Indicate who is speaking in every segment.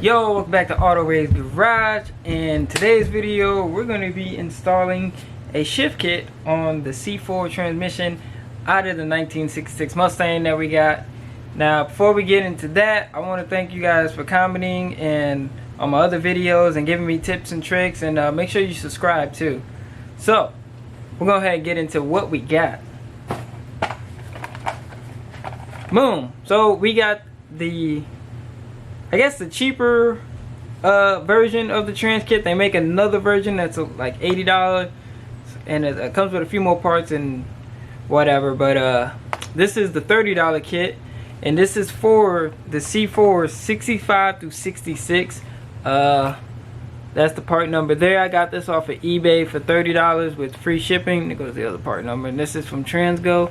Speaker 1: Yo, welcome back to Auto Ray's Garage. In today's video, we're going to be installing a shift kit on the C4 transmission out of the 1966 Mustang that we got. Now, before we get into that, I want to thank you guys for commenting and on my other videos and giving me tips and tricks, and make sure you subscribe too. So, we'll go ahead and get into what we got. Boom. So, we got the the cheaper version of the trans kit. They make another version that's like $80, and it comes with a few more parts and whatever, but this is the $30 kit, and this is for the C4 65 through 66. That's the part number there. I got this off of eBay for $30 with free shipping. There goes the other part number, and this is from Transgo.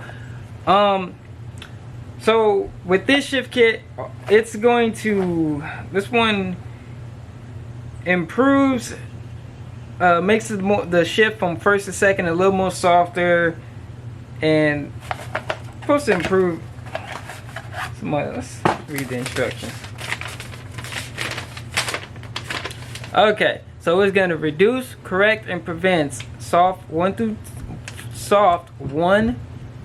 Speaker 1: So with this shift kit, it's going to, this one improves, makes it more, the shift from first to second a little more softer, and supposed to improve. Let's read the instructions. Okay, so it's going to reduce, correct, and prevents soft 1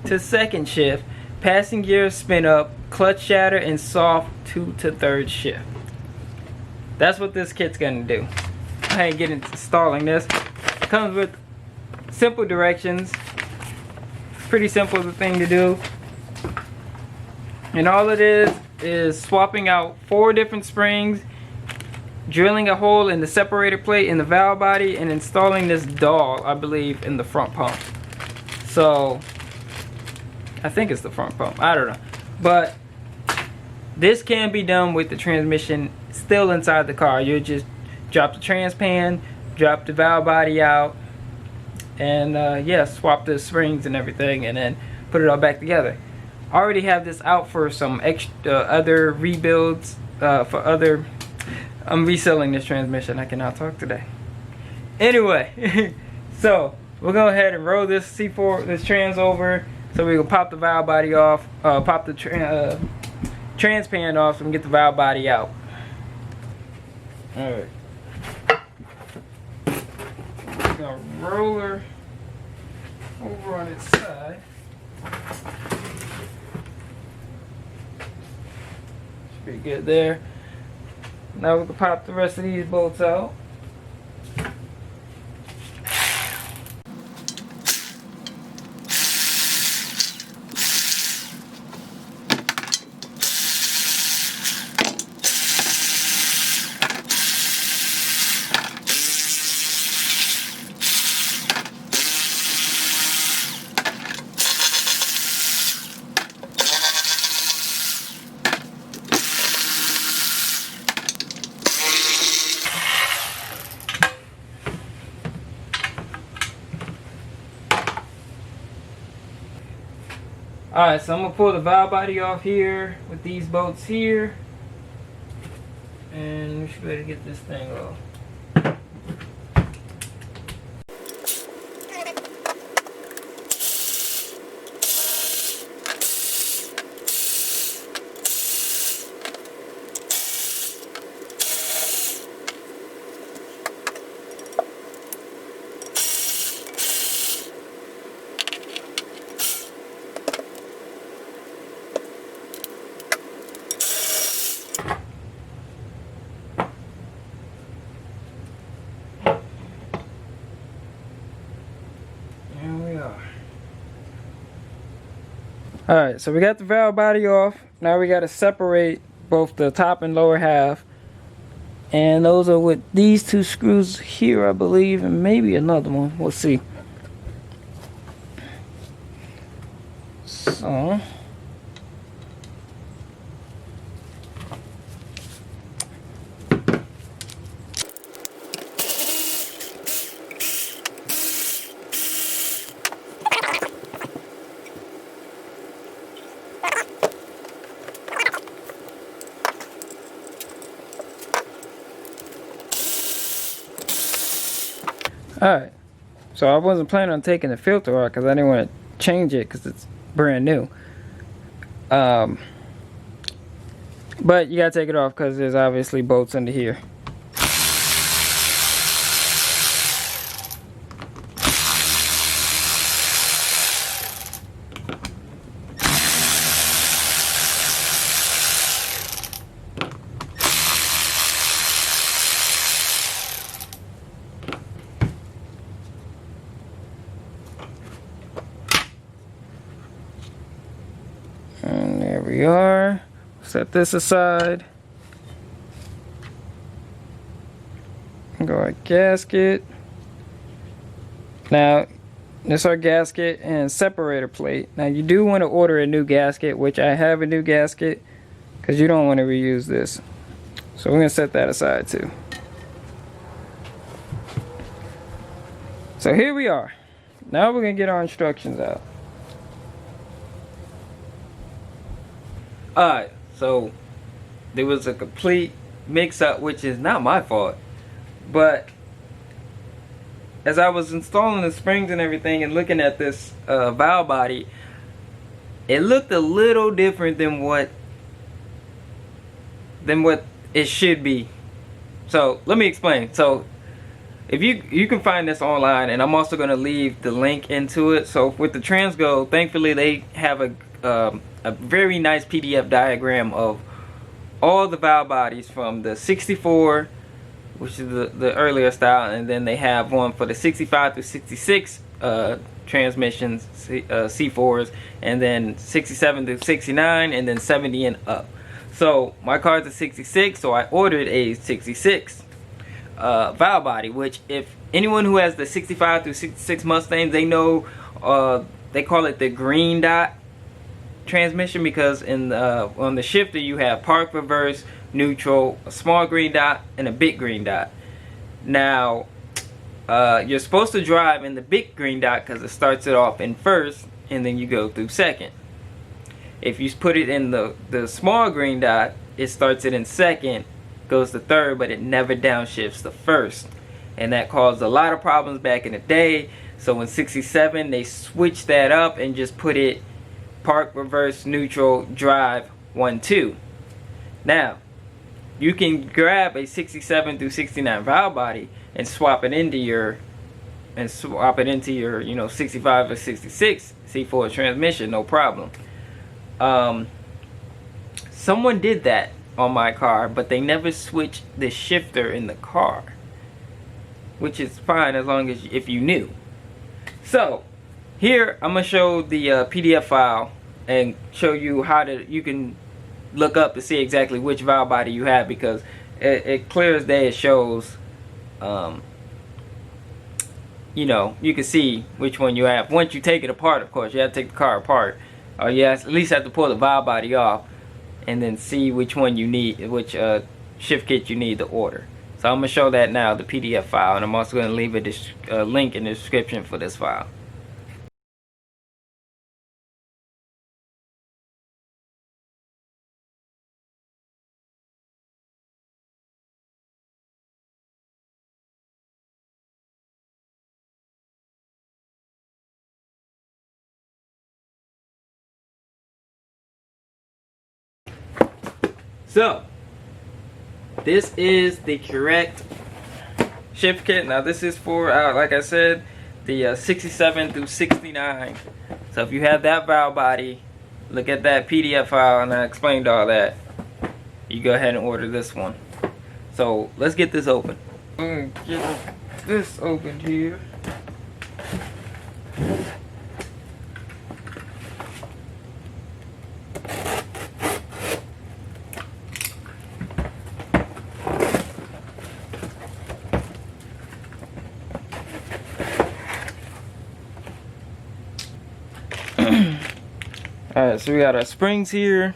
Speaker 1: to second shift, passing gear spin up, clutch shatter, and soft 2 to third shift. That's what this kit's gonna do. Go ahead and get into installing this. It comes with simple directions. Pretty simple thing to do. And all it is swapping out 4 different springs, drilling a hole in the separator plate in the valve body, and installing this dowel, I believe, in the front pump. So I think it's the front pump, I don't know, but this can be done with the transmission still inside the car. You just drop the trans pan, drop the valve body out, and yeah, swap the springs and everything, and then put it all back together. I already have this out for some extra other rebuilds, I'm reselling this transmission. I cannot talk today. Anyway, so we'll go ahead and roll this this trans over. So we can pop the valve body off, pop the trans pan off, so we can get the valve body out. Alright. Got a roller over on its side. Should be good there. Now we can pop the rest of these bolts out. Alright, so I'm going to pull the valve body off here with these bolts here, and we should be able to get this thing off. Alright, so we got the valve body off. Now we got to separate both the top and lower half. And those are with these 2 screws here, I believe, and maybe another one. We'll see. So alright, so I wasn't planning on taking the filter out because I didn't want to change it because it's brand new. But you gotta take it off because there's obviously bolts under here. And there we are. Set this aside. Go our gasket. Now, this is our gasket and separator plate. Now, you do want to order a new gasket, which I have a new gasket, because you don't want to reuse this. So we're going to set that aside too. So here we are. Now we're going to get our instructions out. Alright, so there was a complete mix-up, which is not my fault. But as I was installing the springs and everything and looking at this valve body, it looked a little different than what it should be. So let me explain. So if you can find this online, and I'm also going to leave the link into it. So with the Transgo, thankfully they have a very nice PDF diagram of all the valve bodies from the 64, which is the earlier style, and then they have one for the 65 through 66 transmissions, C4s, and then 67 through 69, and then 70 and up. So my car's a 66, so I ordered a 66 valve body, which if anyone who has the 65 through 66 Mustangs, they know they call it the green dot transmission, because in on the shifter you have park, reverse, neutral, a small green dot, and a big green dot. Now you're supposed to drive in the big green dot because it starts it off in first and then you go through second. If you put it in the small green dot, it starts it in second, goes to third, but it never downshifts to first, and that caused a lot of problems back in the day. So in 67 they switched that up and just put it park, reverse, neutral, drive, 1, 2. Now, you can grab a 67 through 69 valve body and swap it into your, you know, 65 or 66 C4 transmission, no problem. Someone did that on my car, but they never switched the shifter in the car, which is fine as long as if you knew. So here I'm gonna show the PDF file and show you how you can look up to see exactly which valve body you have, because it clear as day it shows, you know, you can see which one you have. Once you take it apart, of course, you have to take the car apart, or you at least have to pull the valve body off and then see which one you need, which shift kit you need to order. So I'm going to show that now, the PDF file, and I'm also going to leave a link in the description for this file. So this is the correct shift kit. Now this is for, like I said, the 67 through 69. So if you have that valve body, look at that PDF file, and I explained all that. You go ahead and order this one. So let's get this open. I'm gonna get this opened here. Alright, so we got our springs here.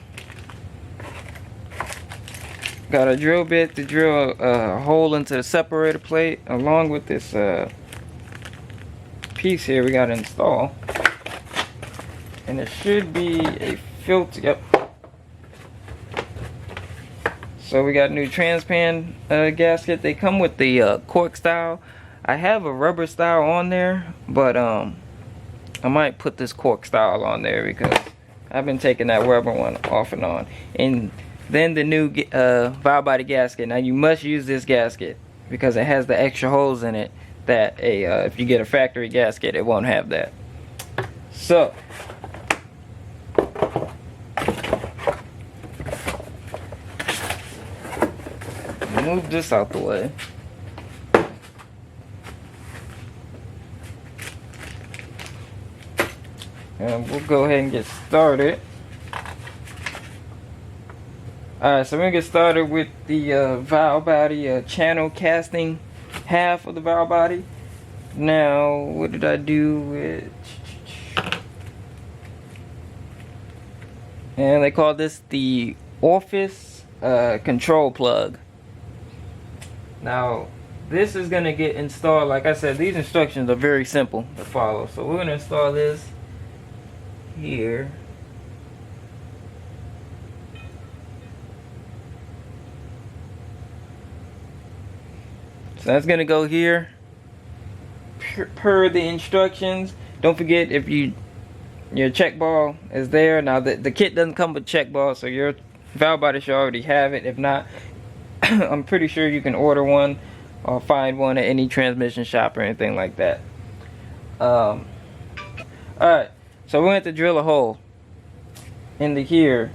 Speaker 1: Got a drill bit to drill a hole into the separator plate, along with this piece here we got to install. And there should be a filter. Yep. So we got a new transpan gasket. They come with the cork style. I have a rubber style on there, but I might put this cork style on there because I've been taking that rubber one off and on. And then the new valve body gasket. Now you must use this gasket because it has the extra holes in it that if you get a factory gasket, it won't have that. So move this out the way. And we'll go ahead and get started. Alright, so we're going to get started with the valve body channel casting half of the valve body. Now, what did I do with... And they call this the office control plug. Now, this is going to get installed. Like I said, these instructions are very simple to follow. So we're going to install this here. So that's going to go here per the instructions. Don't forget, if your check ball is there. Now the kit doesn't come with check ball, so your valve body should already have it. If not, I'm pretty sure you can order one or find one at any transmission shop or anything like that. Alright, so we're going to have to drill a hole into here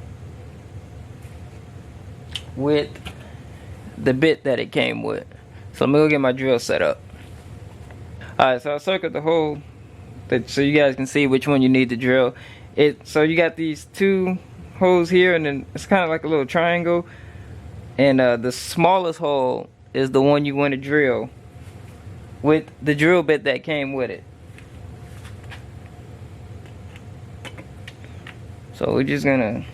Speaker 1: with the bit that it came with. So I'm going to go get my drill set up. Alright, so I circled the hole so you guys can see which one you need to drill. So you got these two holes here, and then it's kind of like a little triangle. And the smallest hole is the one you want to drill with the drill bit that came with it. So we're just gonna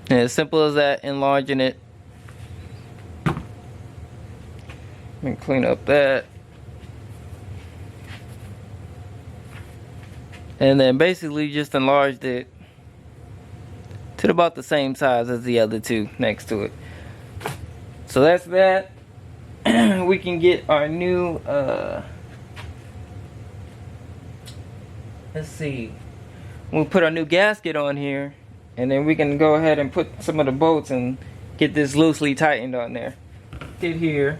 Speaker 1: and as simple as that, enlarging it. Let me clean up that. And then basically just enlarged it to about the same size as the other two next to it. So that's that. We can get our new let's see, we'll put our new gasket on here, and then we can go ahead and put some of the bolts and get this loosely tightened on there. Get here,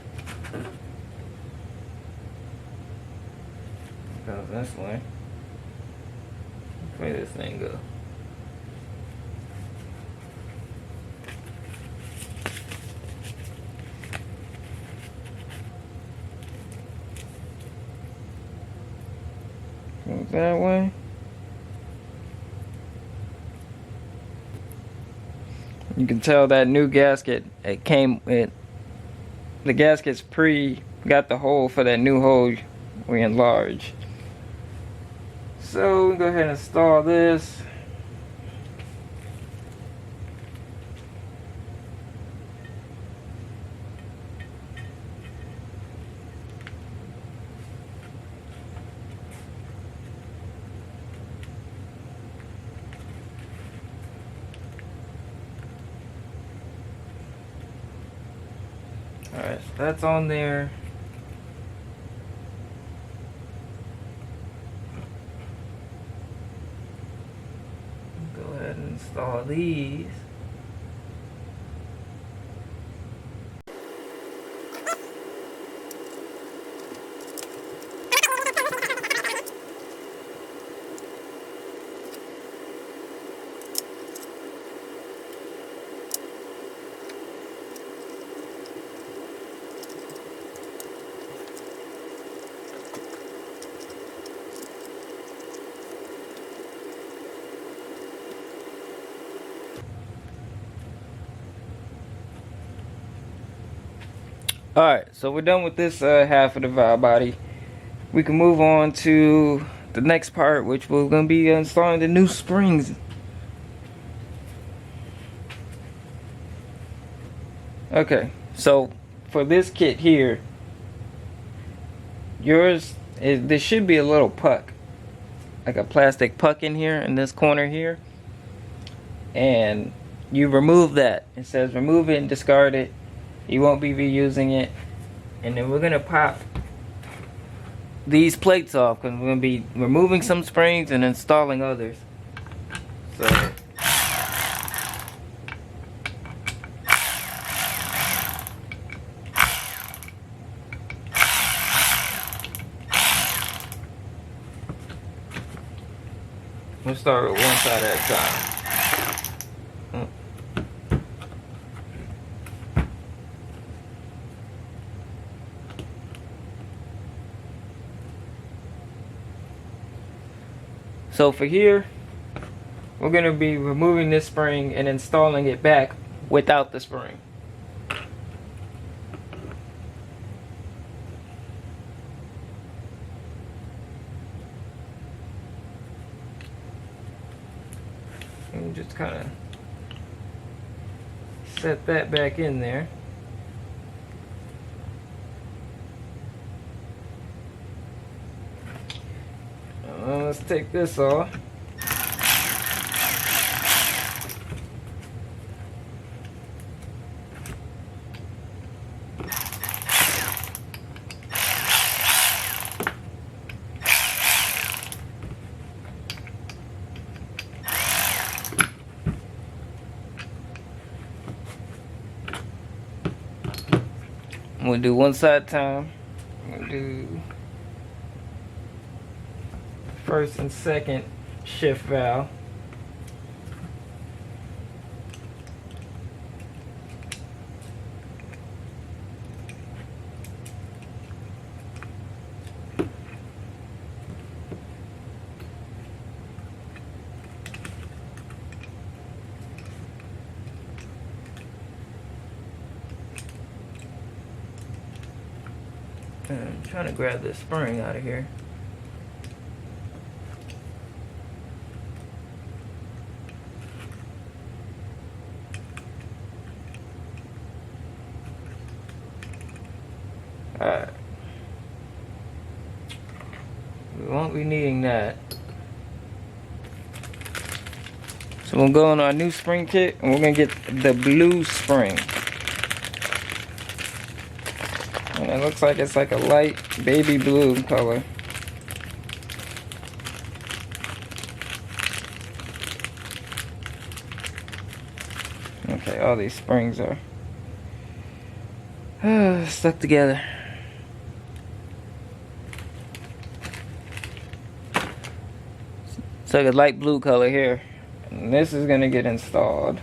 Speaker 1: goes this way. Where this thing go? Goes that way. You can tell that new gasket, it came with the gasket's got the hole for that new hole we enlarged. So we go ahead and install this. Alright, so that's on there. Go ahead and install these. Alright, so we're done with this half of the valve body. We can move on to the next part, which we're going to be installing the new springs. Okay, so for this kit here, there should be a little puck, like a plastic puck in here, in this corner here. And you remove that. It says remove it and discard it. You won't be reusing it. And then we're gonna pop these plates off because we're going to be removing some springs and installing others. So we'll start with one side at a time. So for here, we're going to be removing this spring and installing it back without the spring. And just kind of set that back in there. Let's take this off. I'm gonna do one side at a time. I'm gonna do first and second shift valve. I'm trying to grab this spring out of here. Alright. We won't be needing that. So we'll go on our new spring kit and we're going to get the blue spring. And it looks like it's like a light baby blue color. Okay, all these springs are stuck together. It's like a light blue color here. And this is gonna get installed.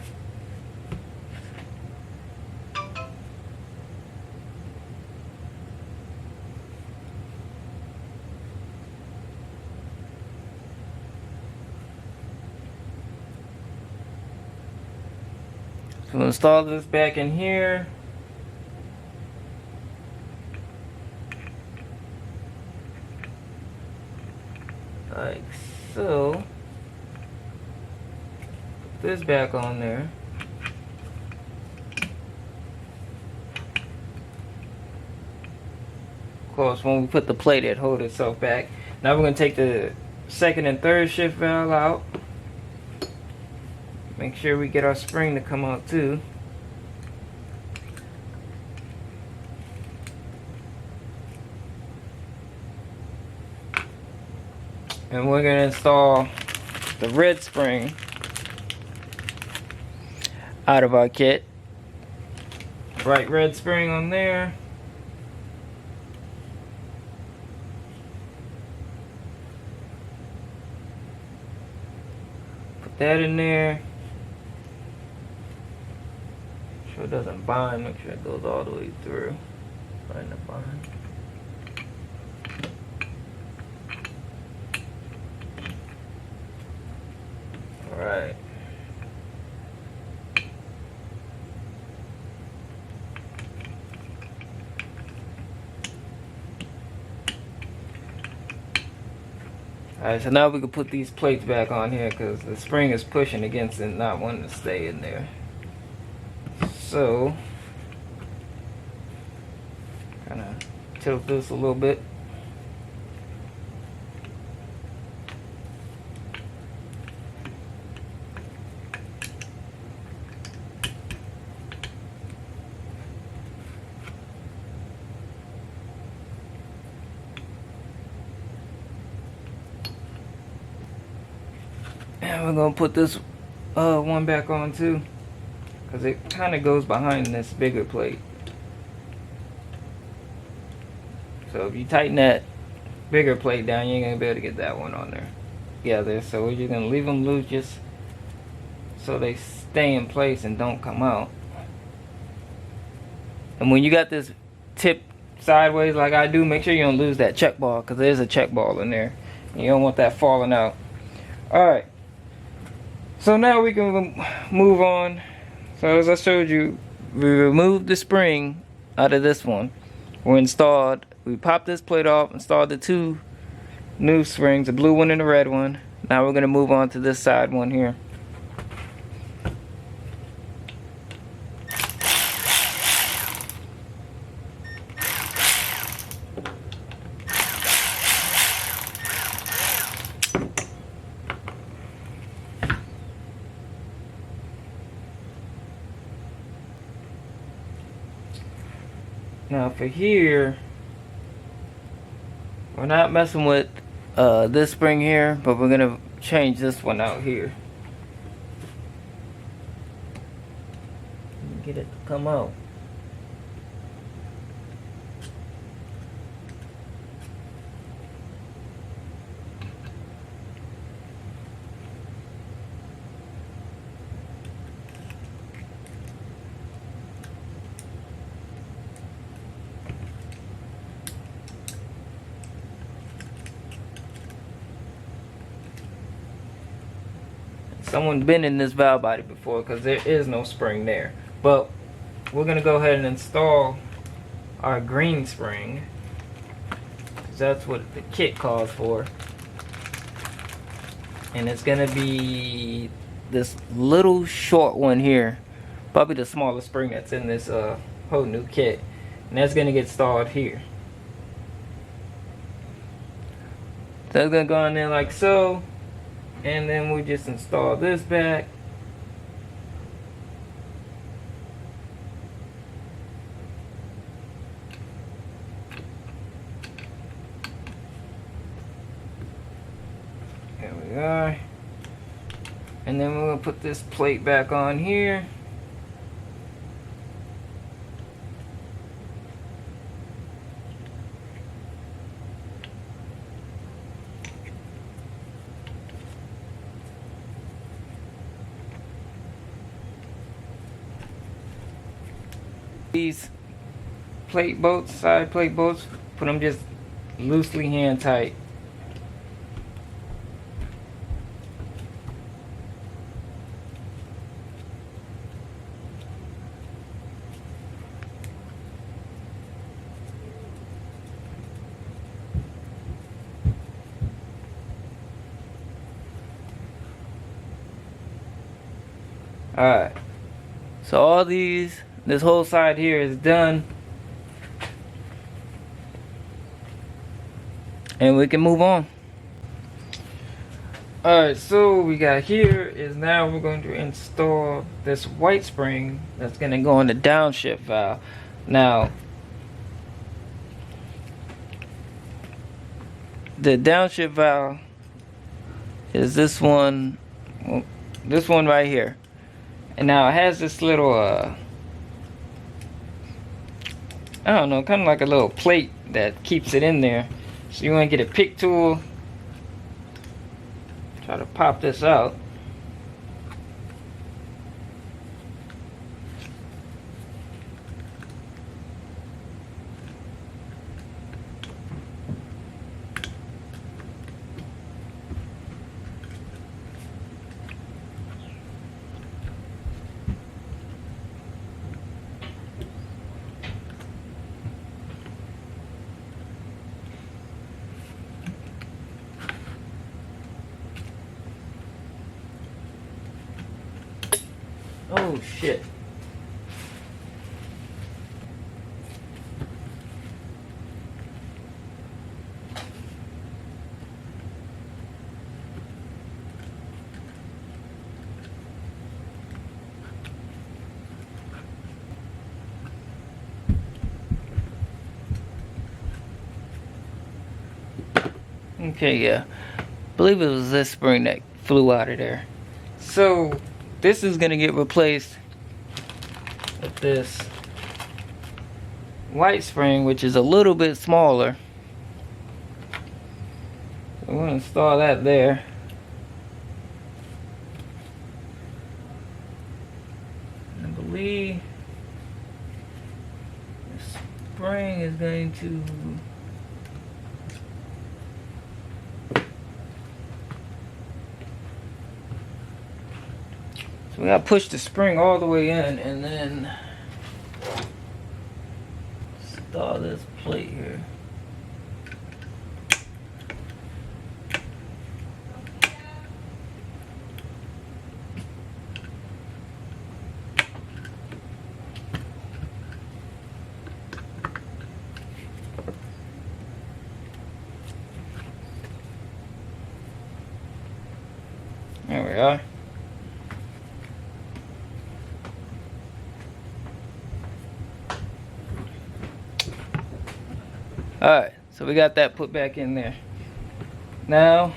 Speaker 1: So we'll install this back in here. Like so. Put this back on there. Of course, when we put the plate, it holds itself back. Now we're going to take the second and third shift valve out. Make sure we get our spring to come out too. And we're going to install the red spring out of our kit. Bright red spring on there. Put that in there. Make sure it doesn't bind. Make sure it goes all the way through. Find the bind. Alright. Alright, so now we can put these plates back on here because the spring is pushing against it and not wanting to stay in there. So, kind of tilt this a little bit. And we're gonna put this one back on too, because it kind of goes behind this bigger plate. So if you tighten that bigger plate down, you ain't gonna be able to get that one on there together. So we're just gonna leave them loose just so they stay in place and don't come out. And when you got this tip sideways like I do, make sure you don't lose that check ball, because there's a check ball in there. You don't want that falling out. Alright, so now we can move on. So as I showed you, we removed the spring out of this one. We popped this plate off, installed the two new springs, the blue one and the red one. Now we're going to move on to this side one here. Now for here, we're not messing with this spring here, but we're gonna change this one out here. Get it to come out. Someone's been in this valve body before, because there is no spring there. But we're gonna go ahead and install our green spring, because that's what the kit calls for. And it's gonna be this little short one here, probably the smallest spring that's in this whole new kit, and that's gonna get installed here. So it's gonna go in there like so. And then we just install this back. There we are. And then we're going to put this plate back on here. These plate bolts, side plate bolts, put them just loosely hand tight. Alright, so all these, this whole side here is done, and we can move on. Alright, so we got here is now we're going to install this white spring that's going to go in the downshift valve. Now, the downshift valve is this one right here. And now it has this little, I don't know, kind of like a little plate that keeps it in there. So you want to get a pick tool, try to pop this out. Oh shit. Okay, yeah. I believe it was this spring that flew out of there. So this is gonna get replaced with this white spring, which is a little bit smaller. I'm gonna install that there. I believe the spring is going to we gotta push the spring all the way in and then install this plate here. There we are. Alright, so we got that put back in there. Now,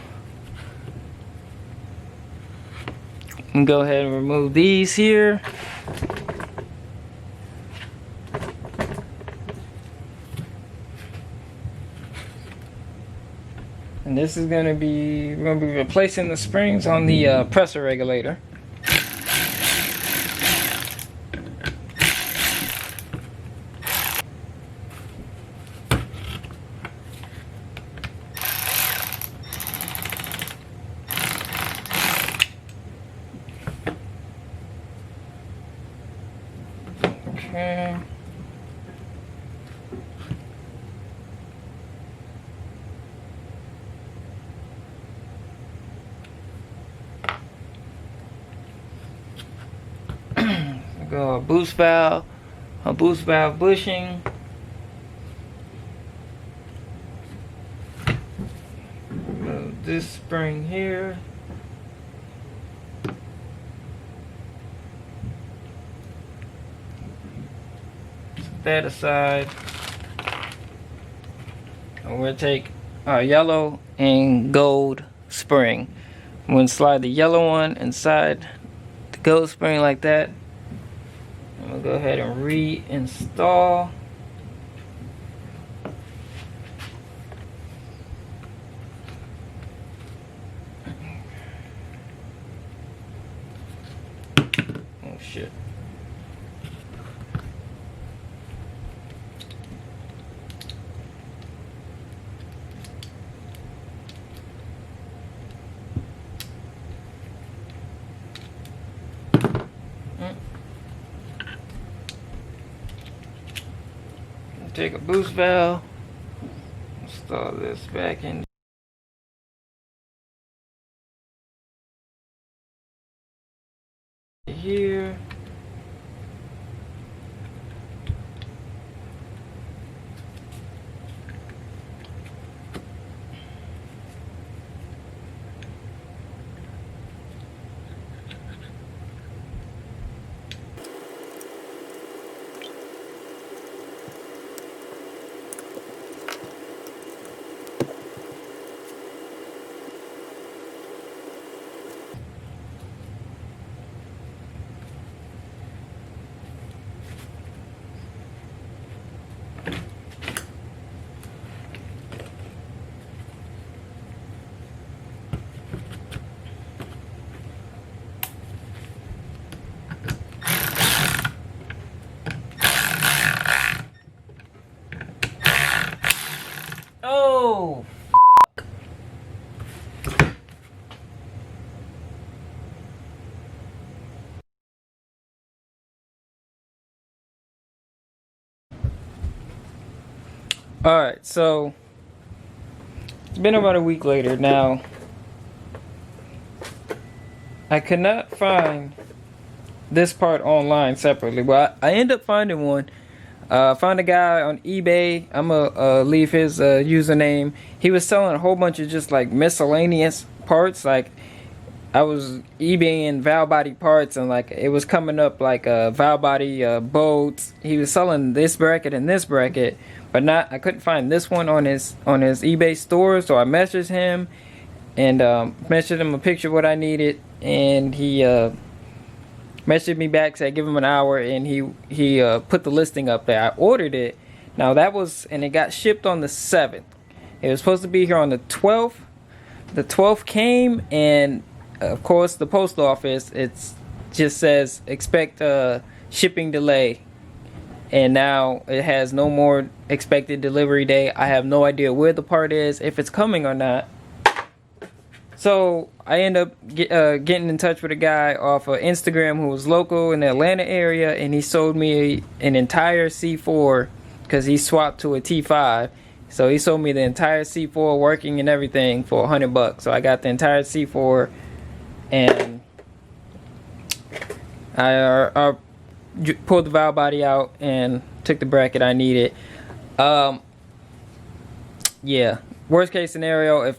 Speaker 1: we can go ahead and remove these here. And this is going to be, we're going to be replacing the springs on the pressure regulator. Okay. Go a boost valve bushing. Move this spring here. Set that aside. And we'll take our yellow and gold spring. I'm going to slide the yellow one inside the gold spring like that. I'm going to go ahead and reinstall. Oh shit. Take a boost valve, install this back in here. Oh, fuck. Alright, so it's been about a week later now. I could not find this part online separately, but I ended up finding one. Found a guy on eBay. I'm gonna leave his username. He was selling a whole bunch of just like miscellaneous parts. Like I was eBaying valve body parts, and like it was coming up like valve body bolts. He was selling this bracket and this bracket, but not. I couldn't find this one on his eBay store. So I messaged him, and messaged him a picture of what I needed, and he messaged me back, said give him an hour, and he put the listing up there. I ordered it. Now that was, and it got shipped on the 7th. It was supposed to be here on the 12th. The 12th came, and of course the post office, it's just says expect a shipping delay, and now it has no more expected delivery date. I have no idea where the part is, if it's coming or not. So I end up getting in touch with a guy off of Instagram who was local in the Atlanta area, and he sold me an entire C4 because he swapped to a T5. So he sold me the entire C4 working and everything for $100. So I got the entire C4, and I pulled the valve body out and took the bracket I needed. Yeah, worst case scenario,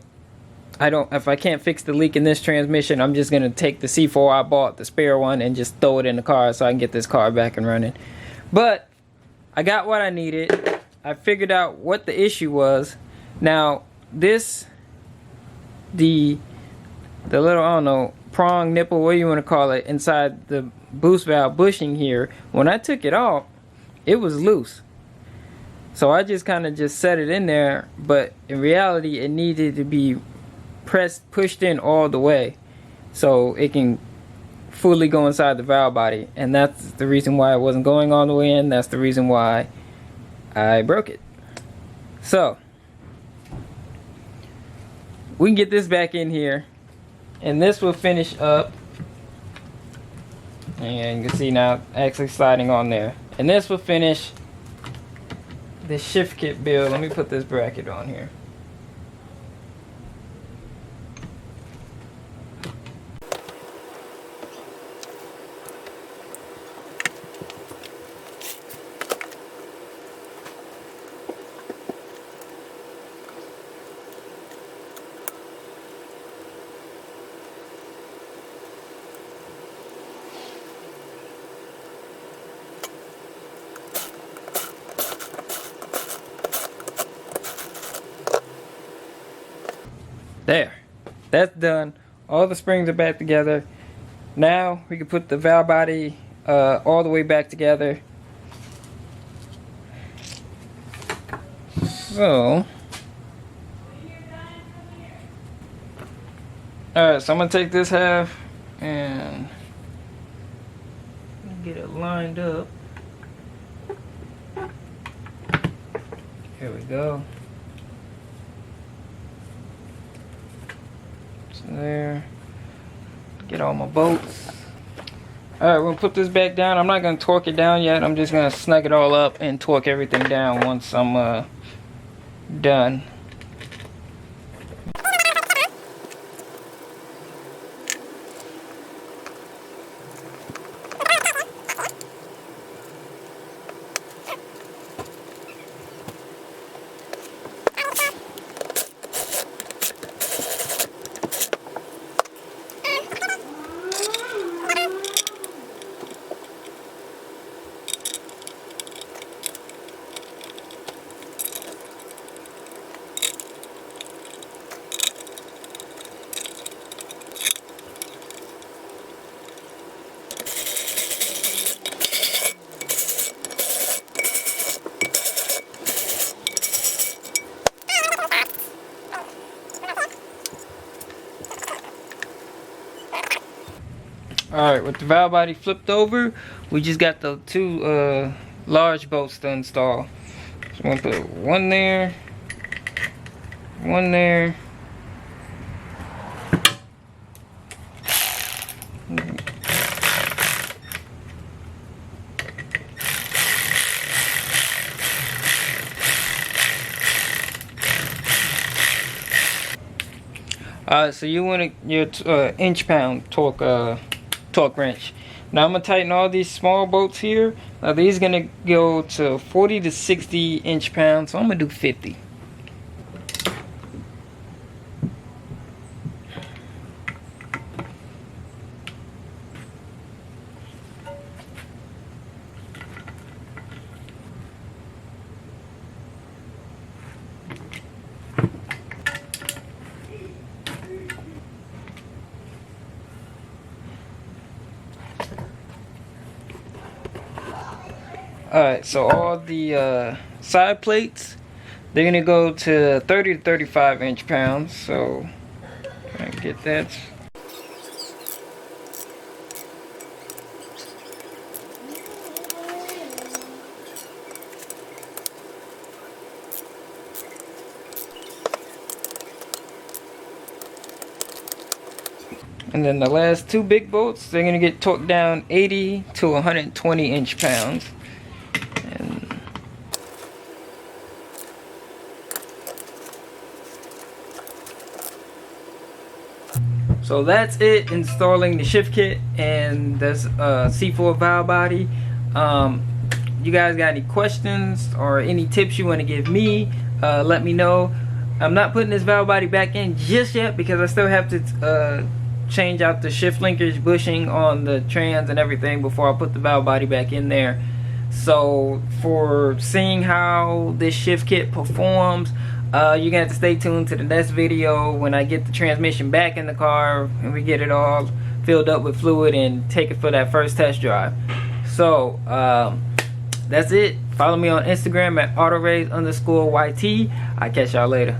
Speaker 1: if I can't fix the leak in this transmission, I'm just gonna take the C4 I bought, the spare one, and just throw it in the car so I can get this car back and running. But I got what I needed. I figured out what the issue was. Now this, the little, I don't know, prong, nipple, what do you want to call it, inside the boost valve bushing here, when I took it off, it was loose. So I just kind of just set it in there, but in reality it needed to be pushed in all the way so it can fully go inside the valve body, and that's the reason why it wasn't going all the way in. That's the reason why I broke it. So we can get this back in here, and this will finish up, and you can see now actually sliding on there, and this will finish the shift kit build. Let me put this bracket on here. There, that's done. All the springs are back together. Now we can put the valve body all the way back together. So, alright, so I'm gonna take this half and get it lined up. Here we go. There, get all my bolts. Alright, we're gonna put this back down. I'm not gonna torque it down yet. I'm just gonna snug it all up and torque everything down once I'm done. Alright, with the valve body flipped over, we just got the two large bolts to install. So I'm going to put one there, one there. So you want your inch-pound torque wrench. Now I'm gonna tighten all these small bolts here. Now these are gonna go to 40 to 60 inch-pounds, so I'm gonna do 50. Alright, so all the side plates, they're gonna go to 30 to 35 inch-pounds. So I get that. And then the last two big bolts, they're gonna get torqued down 80 to 120 inch-pounds. And so that's it, installing the shift kit and this C4 valve body. You guys got any questions or any tips you want to give me, let me know. I'm not putting this valve body back in just yet because I still have to change out the shift linkage bushing on the trans and everything before I put the valve body back in there. So for seeing how this shift kit performs, you're gonna have to stay tuned to the next video when I get the transmission back in the car and we get it all filled up with fluid and take it for that first test drive. So that's it. Follow me on Instagram at autorays_YT. I'll catch y'all later.